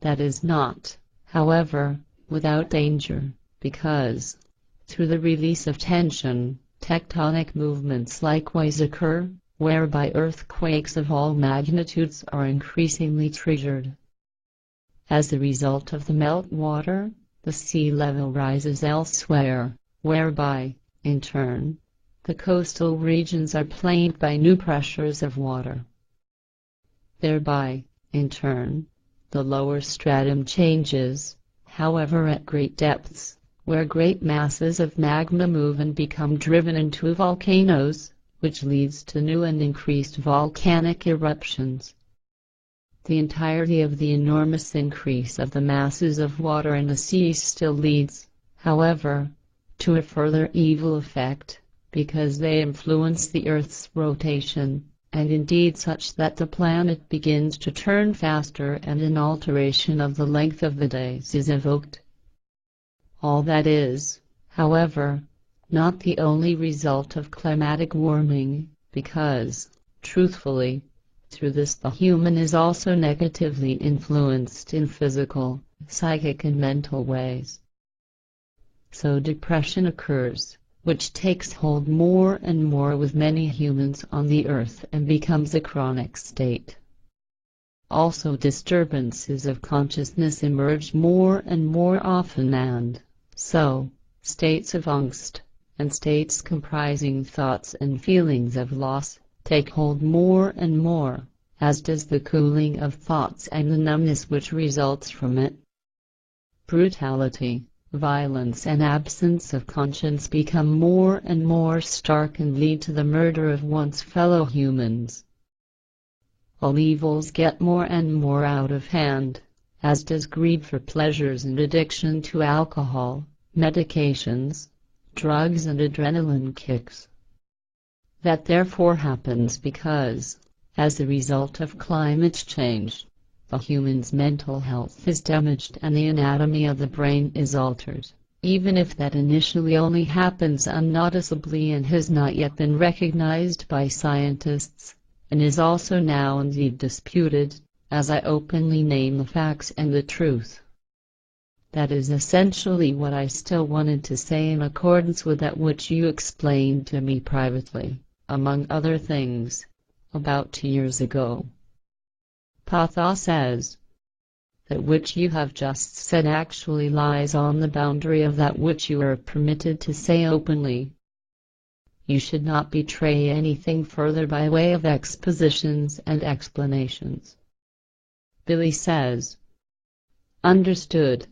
That is not, however, without danger, because, through the release of tension, tectonic movements likewise occur, whereby earthquakes of all magnitudes are increasingly triggered. As a result of the meltwater, the sea level rises elsewhere, whereby, in turn, the coastal regions are plagued by new pressures of water. Thereby, in turn, the lower stratum changes, however at great depths, where great masses of magma move and become driven into volcanoes, which leads to new and increased volcanic eruptions. The entirety of the enormous increase of the masses of water in the sea still leads, however, to a further evil effect, because they influence the Earth's rotation, and indeed such that the planet begins to turn faster and an alteration of the length of the days is evoked. All that is, however, not the only result of climatic warming, because, truthfully, through this the human is also negatively influenced in physical, psychic and mental ways. So depression occurs, which takes hold more and more with many humans on the earth and becomes a chronic state. Also disturbances of consciousness emerge more and more often and, so, states of angst, and states comprising thoughts and feelings of loss, take hold more and more, as does the cooling of thoughts and the numbness which results from it. Brutality, violence and absence of conscience become more and more stark and lead to the murder of one's fellow humans. All evils get more and more out of hand, as does greed for pleasures and addiction to alcohol, medications, drugs and adrenaline kicks. That therefore happens because, as a result of climate change, the human's mental health is damaged and the anatomy of the brain is altered, even if that initially only happens unnoticeably and has not yet been recognized by scientists, and is also now indeed disputed, as I openly name the facts and the truth. That is essentially what I still wanted to say in accordance with that which you explained to me privately, among other things, about 2 years ago. Ptaah says, that which you have just said actually lies on the boundary of that which you are permitted to say openly. You should not betray anything further by way of expositions and explanations. Billy says, understood.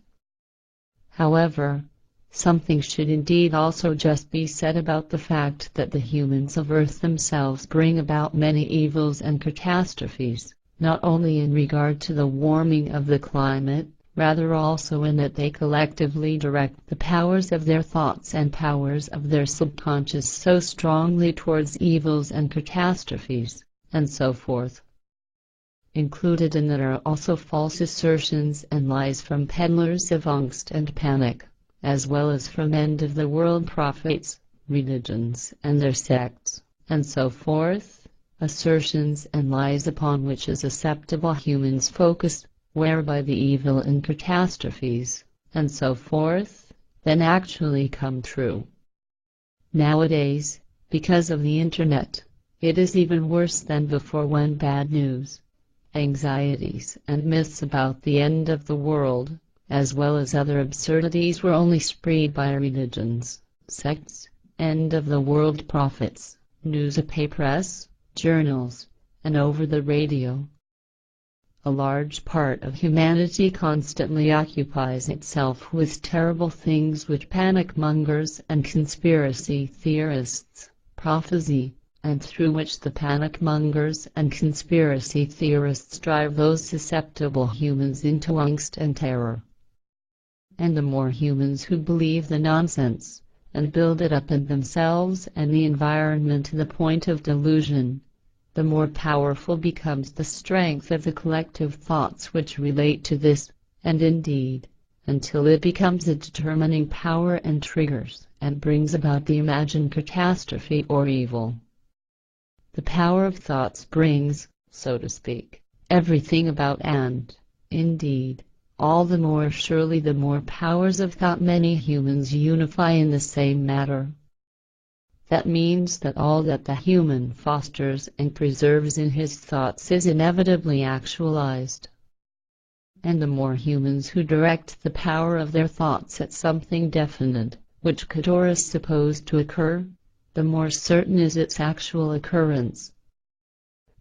However, something should indeed also just be said about the fact that the humans of Earth themselves bring about many evils and catastrophes, not only in regard to the warming of the climate, rather also in that they collectively direct the powers of their thoughts and powers of their subconscious so strongly towards evils and catastrophes, and so forth. Included in that are also false assertions and lies from peddlers of angst and panic, as well as from end-of-the-world prophets, religions and their sects, and so forth. Assertions and lies upon which a susceptible humans focus, whereby the evil and catastrophes, and so forth, then actually come true. Nowadays, because of the Internet, it is even worse than before when bad news, anxieties and myths about the end of the world, as well as other absurdities were only spread by religions, sects, end-of-the-world prophets, newspapers, journals, and over the radio. A large part of humanity constantly occupies itself with terrible things which panic-mongers and conspiracy theorists prophesy, and through which the panic-mongers and conspiracy theorists drive those susceptible humans into angst and terror. And the more humans who believe the nonsense, and build it up in themselves and the environment to the point of delusion, the more powerful becomes the strength of the collective thoughts which relate to this, and indeed, until it becomes a determining power and triggers, and brings about the imagined catastrophe or evil. The power of thoughts brings, so to speak, everything about and, indeed, all the more surely the more powers of thought many humans unify in the same matter. That means that all that the human fosters and preserves in his thoughts is inevitably actualized. And the more humans who direct the power of their thoughts at something definite, which could or is supposed to occur, the more certain is its actual occurrence.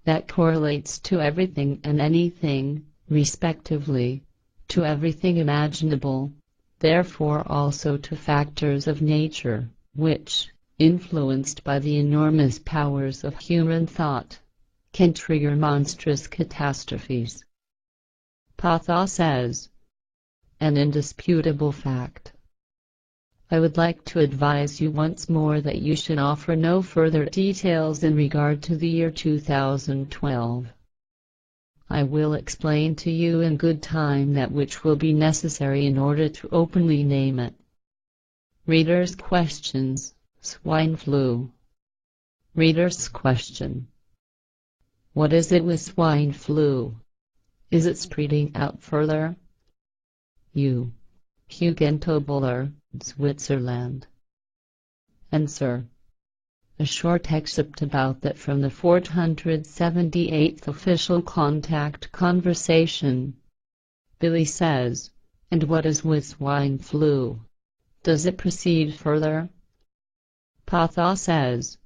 That correlates to everything and anything, respectively, to everything imaginable, therefore also to factors of nature, which, influenced by the enormous powers of human thought, can trigger monstrous catastrophes. Ptaah says, an indisputable fact. I would like to advise you once more that you should offer no further details in regard to the year 2012. I will explain to you in good time that which will be necessary in order to openly name it. Reader's questions. Swine flu. Reader's question. What is it with swine flu? Is it spreading out further? Hugentobuller, Switzerland. Answer. A short excerpt about that from the 478th official contact conversation. Billy says, and what is with swine flu? Does it proceed further? Ptaah says,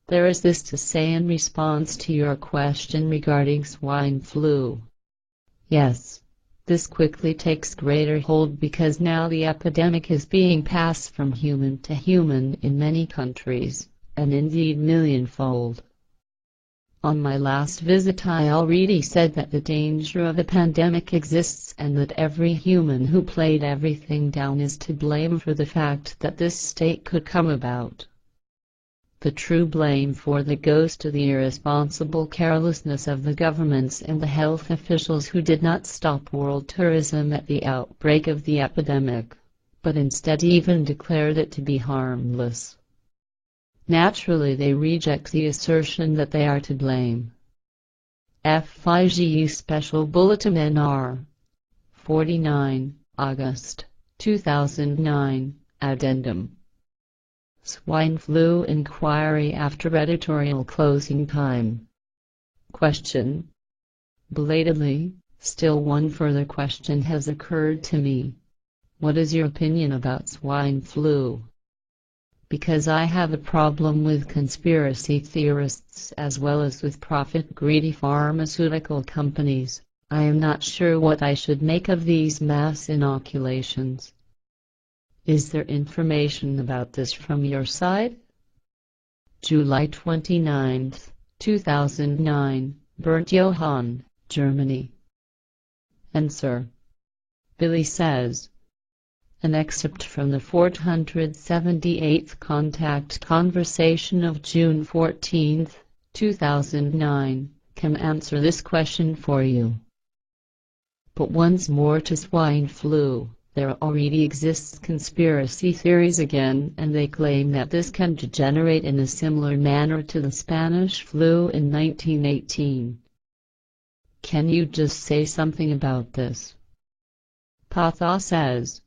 there is this to say in response to your question regarding swine flu. Yes, this quickly takes greater hold because now the epidemic is being passed from human to human in many countries, and indeed millionfold. On my last visit I already said that the danger of a pandemic exists and that every human who played everything down is to blame for the fact that this state could come about. The true blame for that goes to the irresponsible carelessness of the governments and the health officials who did not stop world tourism at the outbreak of the epidemic, but instead even declared it to be harmless. Naturally, they reject the assertion that they are to blame. FIGU Special Bulletin NR 49, August 2009, Addendum. Swine flu inquiry after editorial closing time. Question. Belatedly, still one further question has occurred to me. What is your opinion about swine flu? Because I have a problem with conspiracy theorists as well as with profit-greedy pharmaceutical companies, I am not sure what I should make of these mass inoculations. Is there information about this from your side? July 29, 2009, Bernd Johann, Germany. Answer. Billy says. An excerpt from the 478th contact conversation of June 14, 2009, can answer this question for you. But once more to swine flu. There already exists conspiracy theories again, and they claim that this can degenerate in a similar manner to the Spanish flu in 1918. Can you just say something about this? Ptaah says,